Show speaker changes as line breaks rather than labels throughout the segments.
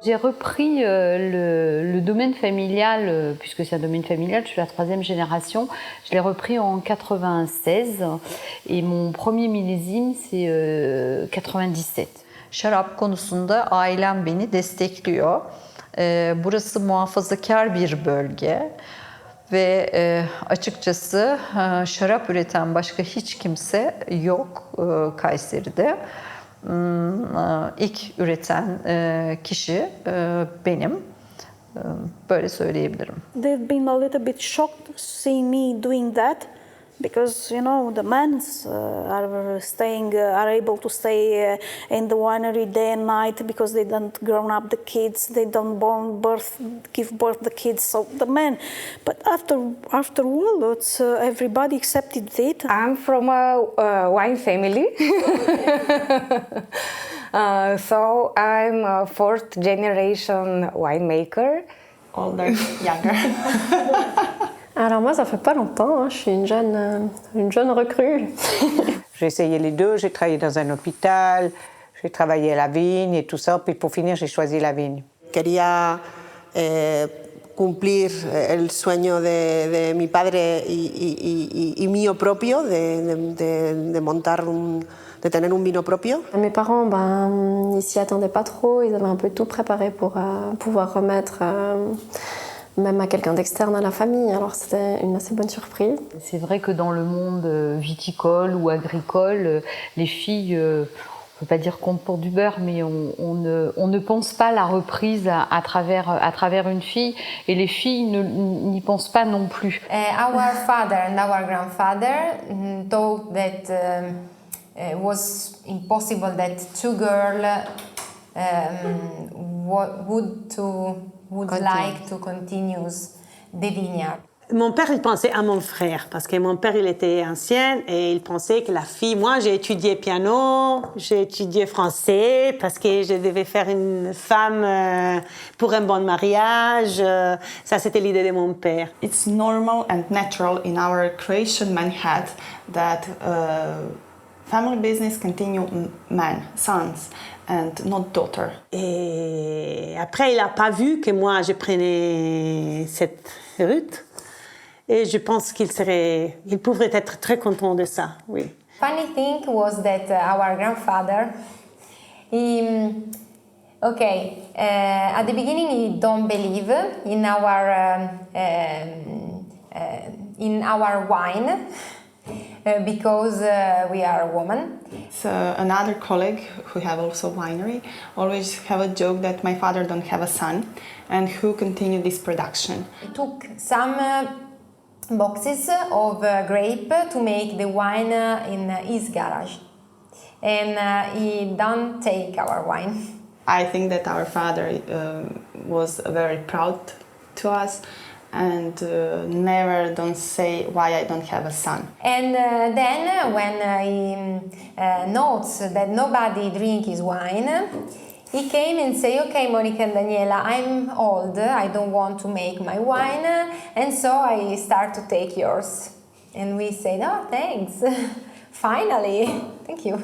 J'ai repris le domaine familial, puisque c'est un domaine familial, je suis la 3e génération. Je l'ai repris en 96 et mon premier millésime c'est 97.
Şarap konusunda ailem beni destekliyor. Burası muhafazakar bir bölge ve açıkçası şarap üreten başka hiç kimse yok Kayseri'de. İlk üreten kişi benim. Böyle söyleyebilirim.
They've been a little bit shocked seeing me doing that because the men are able to stay in the winery day and night because they don't grown up the kids, they don't give birth the kids, so the men. But after a while, everybody accepted it.
I'm from a wine family. So I'm a 4th generation winemaker.
Older, younger.
Alors moi, ça fait pas longtemps, je suis une jeune recrue.
J'ai essayé les deux, j'ai travaillé dans un hôpital, j'ai travaillé à la vigne et tout ça, puis pour finir, j'ai choisi la vigne.
Quería cumplir el sueño de mi padre y mío propio, de montar de tener un vino propio.
Mes parents, ils s'y attendaient pas trop, ils avaient un peu tout préparé pour pouvoir remettre même à quelqu'un d'externe à la famille, alors c'était une assez bonne surprise.
C'est vrai que dans le monde viticole ou agricole, les filles, on ne peut pas dire comptent pour du beurre, mais on ne pense pas la reprise à travers une fille, et les filles n'y pensent pas non plus.
Our father and our grandfather thought that it was impossible that two girls would like to continue the vineyard.
Mon père, il pensait à mon frère, parce que mon père, il était ancien et il pensait que la fille... Moi, j'ai étudié piano, j'ai étudié français, parce que je devais faire une femme pour un bon mariage. Ça, c'était l'idée de mon père.
It's normal and natural in our Croatian manhood that family business continue man, sons, and not daughter.
Et après, il n'a pas vu que moi, je prenais cette route. Et je pense qu'il pourrait être très content de ça, oui.
Funny thing was that our grandfather, at the beginning he don't believe in our wine because we are a woman.
So another colleague who have also winery always have a joke that my father don't have a son and who continue this production.
He took some boxes of grape to make the wine in his garage, and he don't take our wine.
I think that our father was very proud to us and never don't say why I don't have a son.
And then when he notes that nobody drink his wine, he came and say, okay, Monica and Daniela, I'm old, I don't want to make my wine, and so I start to take yours. And we said, oh, thanks, finally, thank you.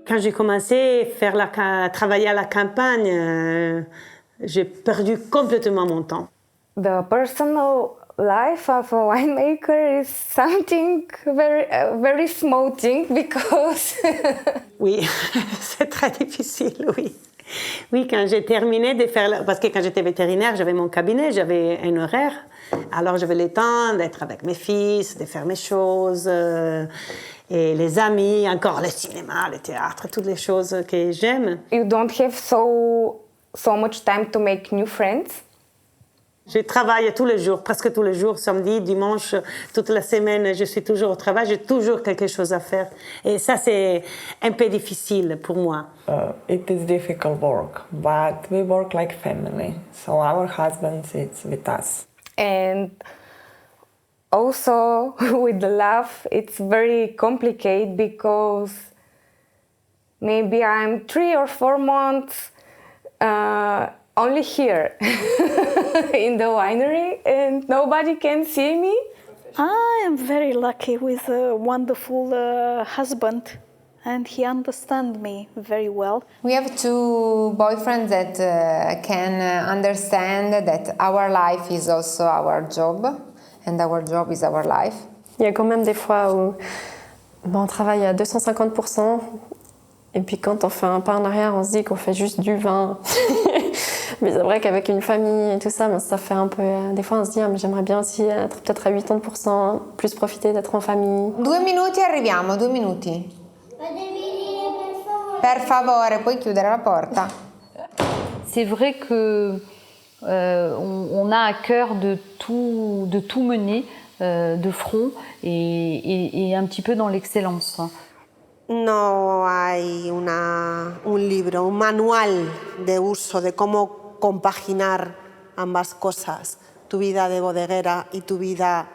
Quand j'ai commencé à travailler à la campagne, j'ai perdu complètement mon temps.
The personal life of a winemaker is something very small thing because
Oui, c'est très difficile, oui. Oui, quand j'ai terminé de faire... Parce que quand j'étais vétérinaire, j'avais mon cabinet, j'avais un horaire. Alors, j'avais le temps d'être avec mes fils, de faire mes choses, et les amis, encore le cinéma, le théâtre, toutes les choses que j'aime.
You don't have so much time to make new friends?
Je travaille tous les jours, presque tous les jours, samedi, dimanche, toute la semaine, je suis toujours au travail, j'ai toujours quelque chose à faire. Et ça, c'est un peu difficile pour moi.
It is difficult work, but we work like family. So our husband sits with us.
And also with the love, it's very complicated because maybe I'm 3 or 4 months only here in the winery and nobody can see me.
I am very lucky with a wonderful husband, and he understands me very well.
We have 2 boyfriends that can understand that our life is also our job, and our job is our life.
Il y a quand même des fois où on travaille à 250%, et puis quand on fait un pas en arrière, on se dit qu'on fait juste du vin. Mais c'est vrai qu'avec une famille et tout ça, ça fait un peu... Des fois, on se dit, mais j'aimerais bien aussi être peut-être à 80%, plus profiter d'être en famille.
2 minuti arriviamo, 2 minuti. Per favore, puoi chiudere la porta.
C'est vrai que on a à cœur de tout mener de front et un petit peu dans l'excellence.
No hay un libro, un manual de uso de cómo compaginar ambas cosas, tu vida de bodeguera y tu vida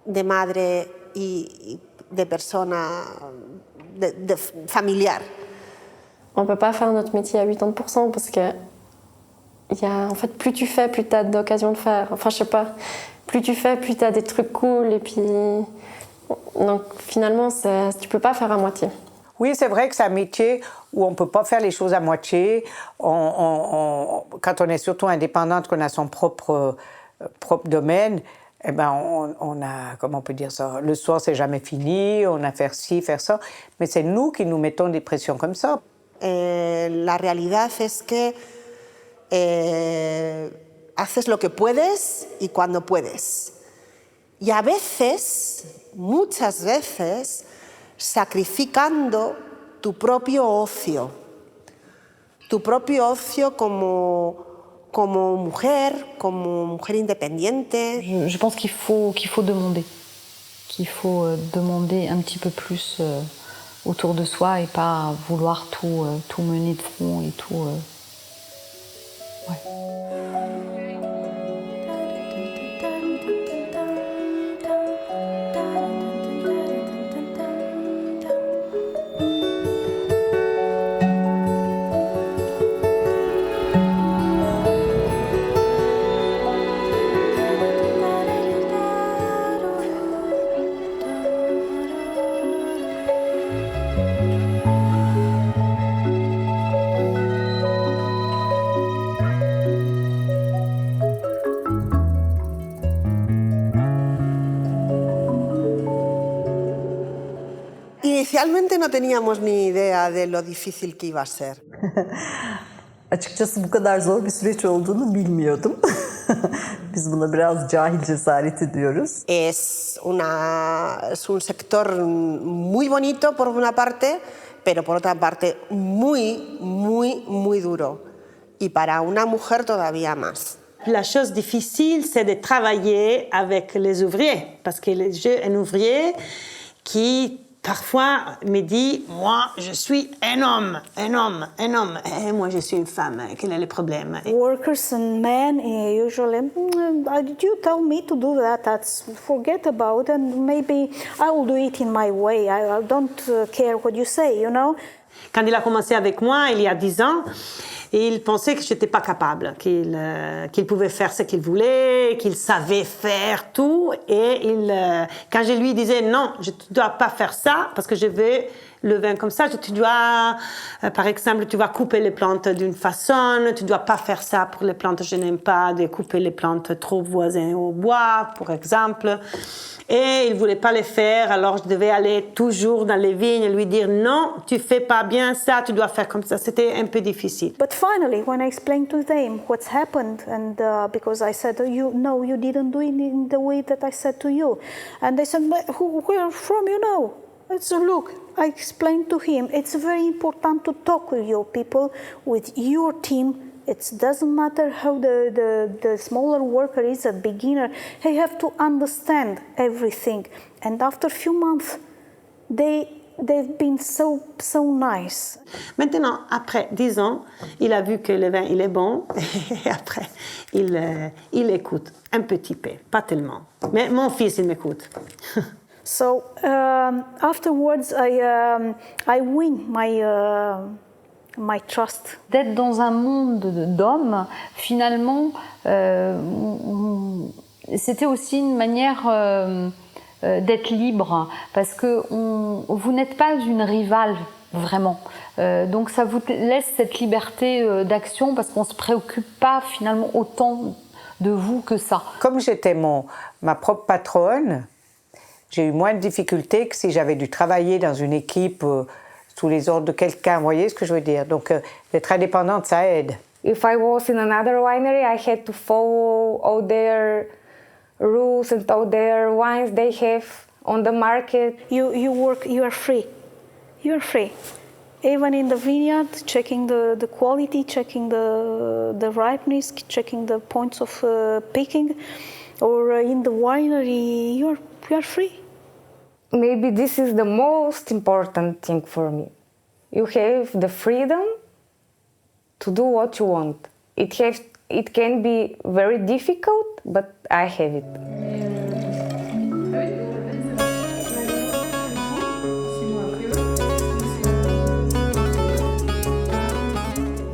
de madre y de persona de familiar.
On ne peut pas faire notre métier à 80% parce que en fait, plus tu fais, plus tu as d'occasion de faire. Enfin, je sais pas, plus tu fais, plus tu as des trucs cool et puis... Donc finalement, tu peux pas faire à moitié.
Oui, c'est vrai que c'est un métier où on ne peut pas faire les choses à moitié. Quand on est surtout indépendante, qu'on a son propre domaine, eh ben on a, comment on peut dire ça, le soir c'est jamais fini, on a faire ci, faire ça, mais c'est nous qui nous mettons des pressions comme ça.
La realidad es que haces lo que puedes y cuando puedes. Y a veces, muchas veces, sacrificando tu propio ocio como mujer independiente.
Je pense qu'il faut demander un petit peu plus autour de soi et pas vouloir tout mener de front et tout. Ouais.
Inicialmente no teníamos ni idea de lo difícil que iba a ser.
Açıkçası bu kadar zor bir süreç olduğunu bilmiyordum. Biz buna biraz cahil cesareti diyoruz.
Es un sector muy bonito por una parte, pero por otra parte muy, muy, muy duro. Y para una mujer todavía más.
La chose difficile, c'est de travailler avec les ouvriers, parce que j'ai un ouvrier qui parfois me dit, moi je suis un homme, et moi je suis une femme, quel est le problème?
Workers and men usually, did you tell me to do that? That's forget about it, and maybe I will do it in my way. I don't care what you say, you know.
Quand il a commencé avec moi, il y a 10 ans, il pensait que je n'étais pas capable, qu'il pouvait faire ce qu'il voulait, qu'il savait faire tout. Et quand je lui disais non, je ne dois pas faire ça parce que je veux le vin comme ça. Tu dois, par exemple, tu vas couper les plantes d'une façon. Tu ne dois pas faire ça pour les plantes. Je n'aime pas de couper les plantes trop voisines au bois, par exemple. Et il ne voulait pas les faire, alors je devais aller toujours dans les vignes et lui dire non, tu ne fais pas bien ça, tu dois faire comme ça. C'était un peu difficile.
But finally, when I explained to them what's happened, and because I said, you didn't do it in the way that I said to you. And they said, where from you know? I said, look, I explained to him, it's very important to talk with your people, with your team. It doesn't matter how the smaller worker is, a beginner. They have to understand everything. And after a few months, they've been so nice.
Maintenant, après 10 ans, il a vu que le vin, il est bon. Et après, il écoute un petit peu, pas tellement. Mais mon fils, il m'écoute.
So afterwards, I win my trust.
D'être dans un monde d'hommes, finalement, c'était aussi une manière d'être libre, parce que vous n'êtes pas une rivale, vraiment. Donc ça vous laisse cette liberté d'action, parce qu'on ne se préoccupe pas finalement autant de vous que ça.
Comme j'étais ma propre patronne, j'ai eu moins de difficultés que si j'avais dû travailler dans une équipe sous les ordres de quelqu'un, vous voyez ce que je veux dire? Donc, d'être indépendante, ça aide.
If I was in another winery, I had to follow all their rules and all their wines they have on the market.
You work, you are free. You are free. Even in the vineyard, checking the quality, checking the ripeness, checking the points of picking, or in the winery, you are free.
Maybe this is the most important thing for me. You have the freedom to do what you want. It can be very difficult, but I have it.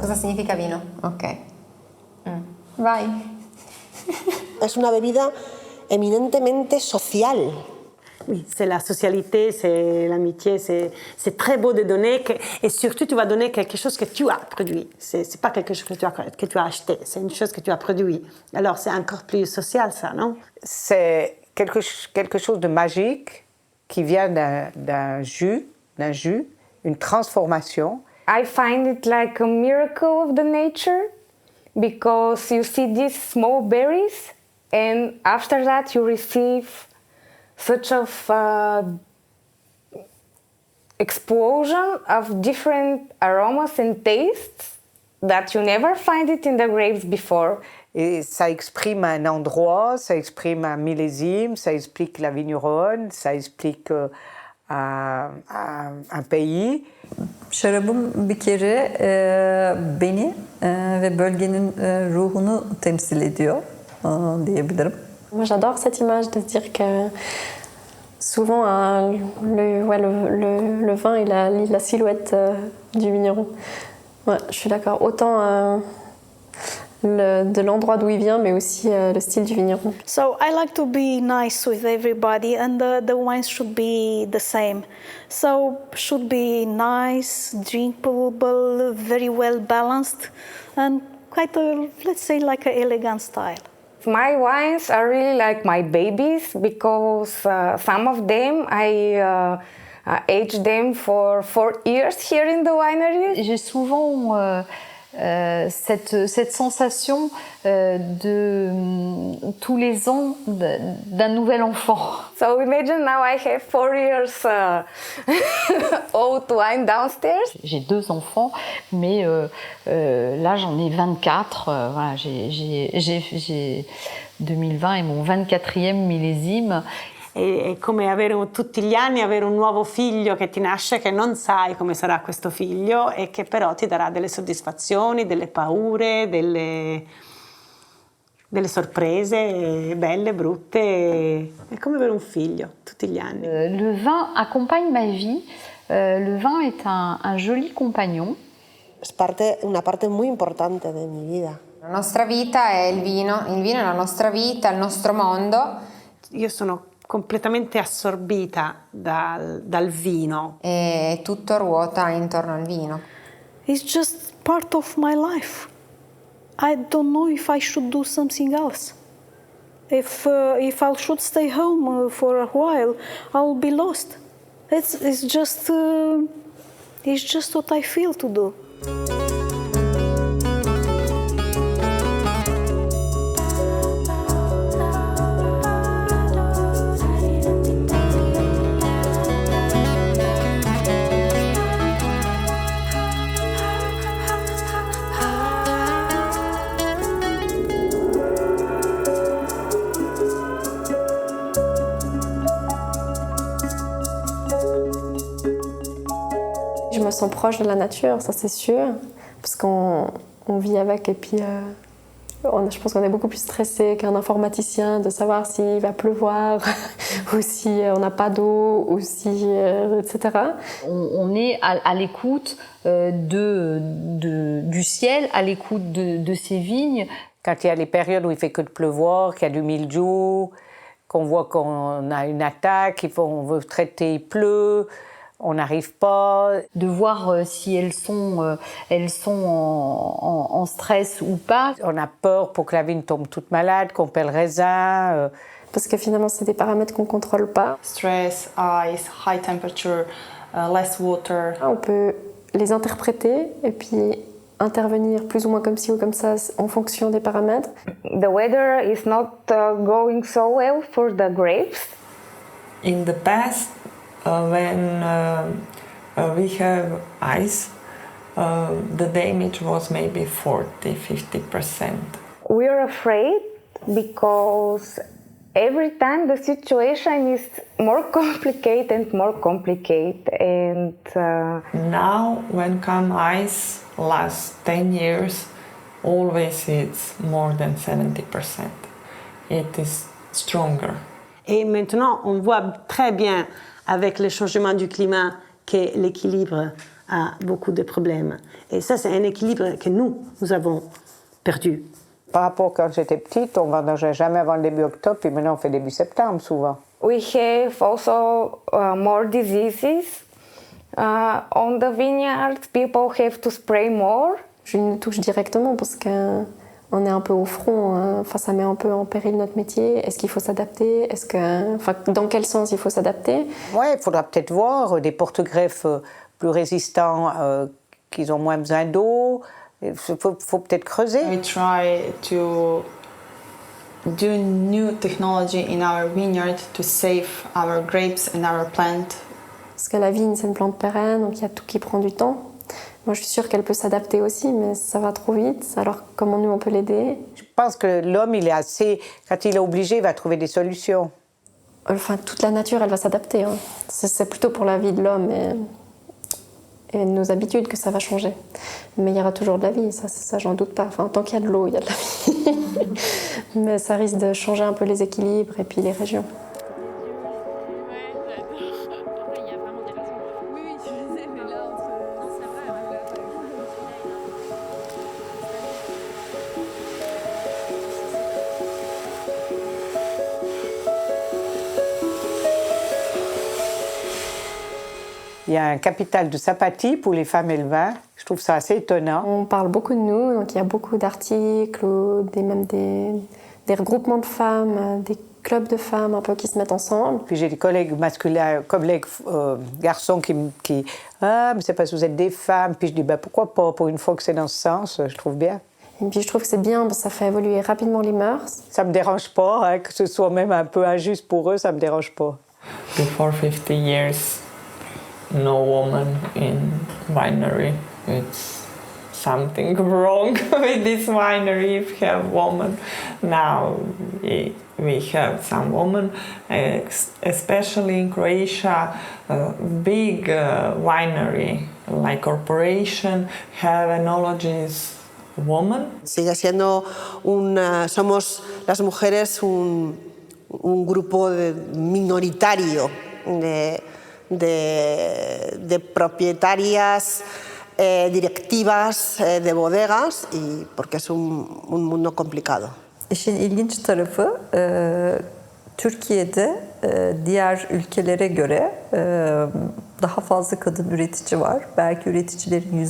Cosa significa vino? Ok. Vai.
Es una bebida eminentemente social.
Oui, c'est la socialité, c'est l'amitié, c'est très beau de donner, et surtout tu vas donner quelque chose que tu as produit. C'est pas quelque chose que tu as acheté, c'est une chose que tu as produit. Alors c'est encore plus social ça, non?
C'est quelque chose de magique qui vient d'un jus, une transformation.
I find it like a miracle of the nature, because you see these small berries, and after that you receive such of explosion of different aromas and tastes that you never find it in the grapes before.
Et ça exprime un endroit, ça exprime un millésime, ça explique la vigneronne, ça explique un pays.
Şarabım bir kere beni ve bölgenin ruhunu temsil ediyor diyebilirim.
Moi, j'adore cette image de se dire que souvent le vin il a la silhouette du vigneron. Ouais, je suis d'accord. Autant de l'endroit d'où il vient, mais aussi le style du vigneron.
So I like to be nice with everybody, and the wines should be the same. So should be nice, drinkable, very well balanced, and quite let's say like an elegant style.
My wines are really like my babies, because some of them I aged them for 4 years here in the winery.
J'ai souvent cette sensation de tous les ans d'un nouvel enfant.
So imagine now I have 4 years old wine downstairs.
J'ai 2 enfants, mais là j'en ai 24. Voilà, j'ai 2020 est mon 24e millésime.
È come avere tutti gli anni avere un nuovo figlio che ti nasce, che non sai come sarà questo figlio e che però ti darà delle soddisfazioni, delle paure, delle sorprese belle, brutte. È come avere un figlio tutti gli anni.
Le vin accompagne ma vie. Le vin est un joli compagnon.
Es una parte muy importante de mi vida.
La nostra vita è il vino è la nostra vita, il nostro mondo.
Io sono completamente assorbita dal vino.
E tutto ruota intorno al vino.
It's just part of my life. I don't know if I should do something else. If I should stay home for a while, I'll be lost. It's just what I feel to do.
Je me sens proche de la nature, ça c'est sûr, parce qu'on vit avec et puis je pense qu'on est beaucoup plus stressé qu'un informaticien de savoir s'il va pleuvoir ou si on n'a pas d'eau ou si, etc.
On est à l'écoute du ciel, à l'écoute de ces vignes.
Quand il y a les périodes où il fait que de pleuvoir, qu'il y a du mildiou, qu'on voit qu'on a une attaque, on veut traiter, il pleut, on n'arrive pas.
De voir si elles sont en stress ou pas.
On a peur pour que la vigne tombe toute malade, qu'on perd le raisin.
Parce que finalement, c'est des paramètres qu'on ne contrôle pas.
Stress, ice, high temperature, less water.
On peut les interpréter et puis intervenir plus ou moins comme ci ou comme ça en fonction des paramètres.
The weather is not going so well for the grapes.
In the past, when we have ice, the damage was maybe 40-50%.
We're afraid because every time the situation is more complicated and more complicated. And
now, when come ice, last 10 years, always it's more than 70%. It is stronger.
Et maintenant, on voit très bien avec le changement du climat que l'équilibre a beaucoup de problèmes. Et ça, c'est un équilibre que nous avons perdu.
Par rapport à quand j'étais petite, on ne vendangeait jamais avant le début octobre, puis maintenant on fait début septembre souvent.
we have also more diseases on the vineyards. People have to spray more.
Je lui touche directement parce qu'on est un peu au front. Enfin, ça met un peu en péril notre métier. Est-ce qu'il faut s'adapter? Dans quel sens il faut s'adapter?
Oui, il faudra peut-être voir des porte-greffes plus résistants, qui ont moins besoin d'eau. Il faut peut-être creuser.
We try to do new technology in our vineyard to save our grapes and our plant.
Parce que la vigne, c'est une plante pérenne, donc il y a tout qui prend du temps. Moi, je suis sûre qu'elle peut s'adapter aussi, mais ça va trop vite. Alors, comment nous, on peut l'aider?
Je pense que l'homme, il est assez... Quand il est obligé, il va trouver des solutions.
Enfin, toute la nature, elle va s'adapter. Hein. C'est plutôt pour la vie de l'homme et nos habitudes que ça va changer. Mais il y aura toujours de la vie, ça j'en doute pas. Enfin, tant qu'il y a de l'eau, il y a de la vie. Mais ça risque de changer un peu les équilibres et puis les régions.
Il y a un capital de sympathie pour les femmes et le vin. Je trouve ça assez étonnant.
On parle beaucoup de nous, donc il y a beaucoup d'articles, même des regroupements de femmes, des clubs de femmes un peu qui se mettent ensemble.
Puis j'ai des collègues masculins, collègues garçons qui ah, mais c'est parce que vous êtes des femmes. Puis je dis, pourquoi pas, pour une fois que c'est dans ce sens, je trouve bien.
Et puis je trouve que c'est bien, parce que ça fait évoluer rapidement les mœurs.
Ça me dérange pas, que ce soit même un peu injuste pour eux, ça me dérange pas.
Before 50 years, no woman in winery. It's something wrong with this winery if you have women. Now we have some women, especially in Croatia, big winery like corporation have enologists woman.
Sigue siendo somos las mujeres un grupo minoritario de propietarias, directivas de bodegas, porque es un mundo complicado.
İşin ilginç tarafı Türkiye'de diğer ülkelere göre daha fazla kadın üretici var. Belki üreticilerin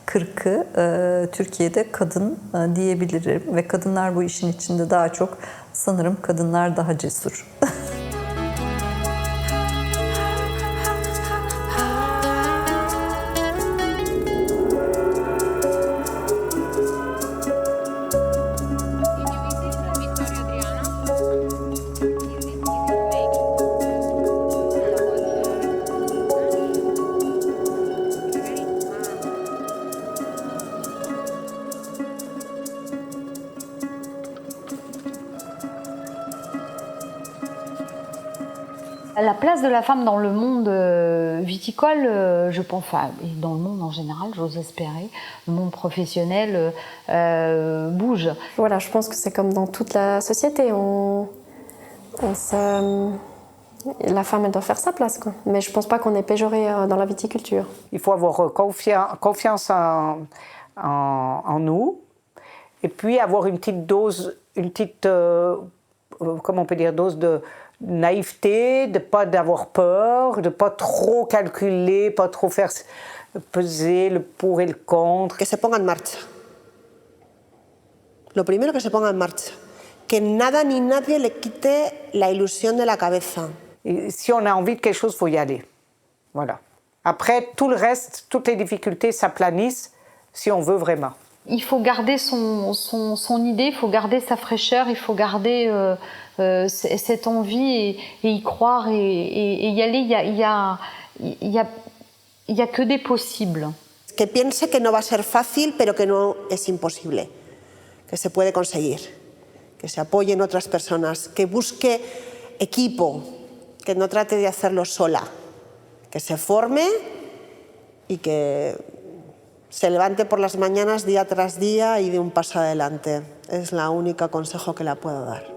%40'ı Türkiye'de kadın diyebilirim. Ve kadınlar bu işin içinde daha çok, sanırım kadınlar daha cesur.
La place de la femme dans le monde viticole, je pense, enfin, et dans le monde en général, j'ose espérer, le monde professionnel bouge.
Voilà, je pense que c'est comme dans toute la société. La femme, elle doit faire sa place, quoi. Mais je ne pense pas qu'on est péjoré dans la viticulture.
Il faut avoir confiance en nous, et puis avoir une petite dose, comment on peut dire, dose de naïveté, de pas d'avoir peur, de pas trop calculer, pas trop faire peser le pour et le contre.
Que se ponga en marcha. Lo primero, que se ponga en marcha. Que nada ni nadie le quite la ilusión de la cabeza.
Et si on a envie de quelque chose, il faut y aller. Voilà. Après, tout le reste, toutes les difficultés s'aplanissent si on veut vraiment.
Il faut garder son idée, il faut garder sa fraîcheur, il faut garder cette envie et y croire et y aller. Il y a que des possibles.
Que piense que no va a ser fácil, pero que no es imposible. Que se puede conseguir. Que se apoye en otras personas. Que busque equipo. Que no trate de hacerlo sola. Que se forme y que se levante por las mañanas día tras día y dé un paso adelante. Es la única consejo que le puedo dar.